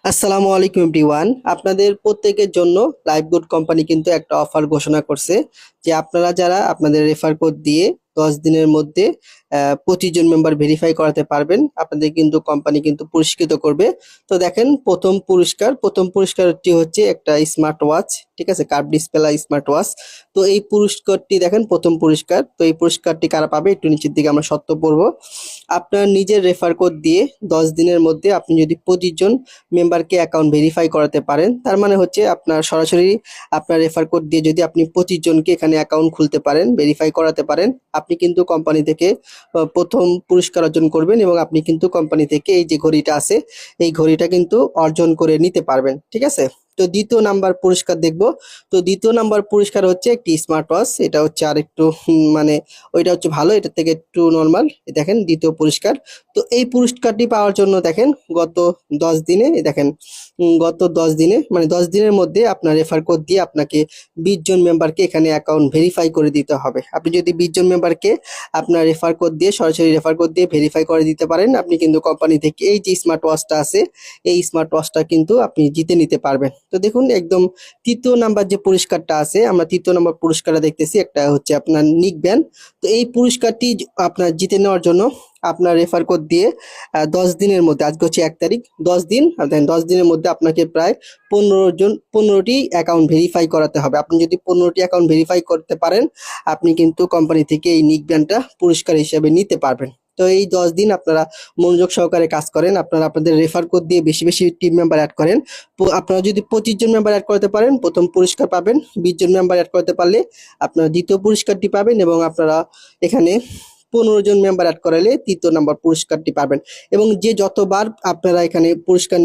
আসসালামু আলাইকুম এভরিওয়ান। আপনাদের প্রত্যেকের জন্য লাইফগুড কোম্পানি কিন্তু একটা অফার ঘোষণা করছে যে আপনারা যারা আপনাদের রেফার কোড দিয়ে 10 দিনের মধ্যে 25 জন মেম্বার ভেরিফাই করাতে পারবেন, আপনাদের কিন্তু কোম্পানি কিন্তু পুরস্কৃত করবে। তো দেখেন, প্রথম পুরস্কারটি হচ্ছে একটা স্মার্ট ওয়াচ। ঠিক আছে, কার্ভ ডিসপ্লে স্মার্ট ওয়াচ। তো এই পুরস্কারটি দেখেন, প্রথম পুরস্কার। তো এই পুরস্কারটি কারা পাবে, একটু নিচের দিকে আমরা সত্য পড়বো। আপনার নিজের রেফার কোড দিয়ে 10 দিনের মধ্যে আপনি যদি 25 জন মেম্বারকে অ্যাকাউন্ট ভেরিফাই করাতে পারেন, তার মানে হচ্ছে আপনার সরাসরি আপনার রেফার কোড দিয়ে যদি আপনি 25 জনকে এখানে অ্যাকাউন্ট খুলতে পারেন, ভেরিফাই করাতে পারেন, আপনি কিন্তু কোম্পানি থেকে প্রথম পুরস্কার অর্জন করবেন এবং আপনি কিন্তু কোম্পানি থেকে এই যে ঘড়িটা আছে, এই ঘড়িটা কিন্তু অর্জন করে নিতে পারবেন। ঠিক আছে। তো দ্বিতীয় নাম্বার পুরস্কার দেখব। তো দ্বিতীয় নাম্বার পুরস্কার হচ্ছে একটি স্মার্ট ওয়াচ। এটা হচ্ছে আর একটু মানে ওইটা হচ্ছে ভালো, এটার থেকে একটু নর্মাল। দেখেন দ্বিতীয় পুরস্কার। তো এই পুরস্কারটি পাওয়ার জন্য দেখেন, গত 10 দিনে দেখেন, গত 10 দিনে মানে 10 দিনের মধ্যে আপনার রেফার কোড দিয়ে আপনাকে 20 জন মেম্বারকে এখানে অ্যাকাউন্ট ভেরিফাই করে দিতে হবে। আপনি যদি 20 জন মেম্বারকে আপনার রেফার কোড দিয়ে, সরাসরি রেফার কোড দিয়ে ভেরিফাই করে দিতে পারেন, আপনি কিন্তু কোম্পানি থেকে এই যে স্মার্ট ওয়াচটা আছে, এই স্মার্ট ওয়াচটা কিন্তু আপনি জিতে নিতে পারবেন। তো দেখুন, একদম তৃতীয় নাম্বার যে পুরস্কারটা আছে, আমরা তৃতীয় নাম্বার পুরস্কারটা দেখতেছি, একটা হচ্ছে আপনার নিক ব্যান্ড। তো এই পুরস্কারটি আপনার জিতে নেওয়ার জন্য আপনার রেফার কোড দিয়ে 10 দিনের মধ্যে, আজকে হচ্ছে 1 তারিখ, 10 দিন, আর দেন 10 দিনের মধ্যে আপনাকে প্রায় 15টি অ্যাকাউন্ট ভেরিফাই করাতে হবে। আপনি যদি 15টি অ্যাকাউন্ট ভেরিফাই করতে পারেন, আপনি কিন্তু কোম্পানি থেকে এই নিক ব্যান্ডটা পুরস্কার হিসেবে নিতে পারবেন। তো এই 10 দিন আপনারা মনোযোগ সহকারে কাজ করেন, আপনারা আপনাদের রেফার কোড দিয়ে বেশি বেশি টিম মেম্বার অ্যাড করেন। আপনারা যদি 25 জন মেম্বার অ্যাড করতে পারেন, প্রথম পুরস্কার পাবেন। 20 জন মেম্বার অ্যাড করতে পারলে আপনারা দ্বিতীয় পুরস্কারটি পাবেন, এবং আপনারা এখানে 15 জন মেম্বার অ্যাড করালে তৃতীয় নাম্বার পুরস্কারটি পাবেন। এবং যে যতবার আপনারা এখানে পুরস্কার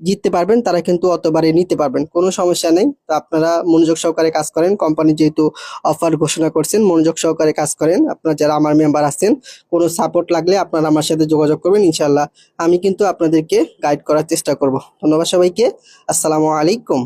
জিততে পারবেন, তারা কিন্তু অতবারে নিতে পারবেন, কোনো সমস্যা নেই। তো আপনারা মনোযোগ সহকারে কাজ করেন, কোম্পানি যেহেতু অফার ঘোষণা করছেন, মনোযোগ সহকারে কাজ করেন। আপনারা যারা আমার মেম্বার আছেন, কোনো সাপোর্ট লাগলে আপনারা আমার সাথে যোগাযোগ করবেন, ইনশাল্লাহ আমি কিন্তু আপনাদেরকে গাইড করার চেষ্টা করব। ধন্যবাদ সবাইকে। আসসালামু আলাইকুম।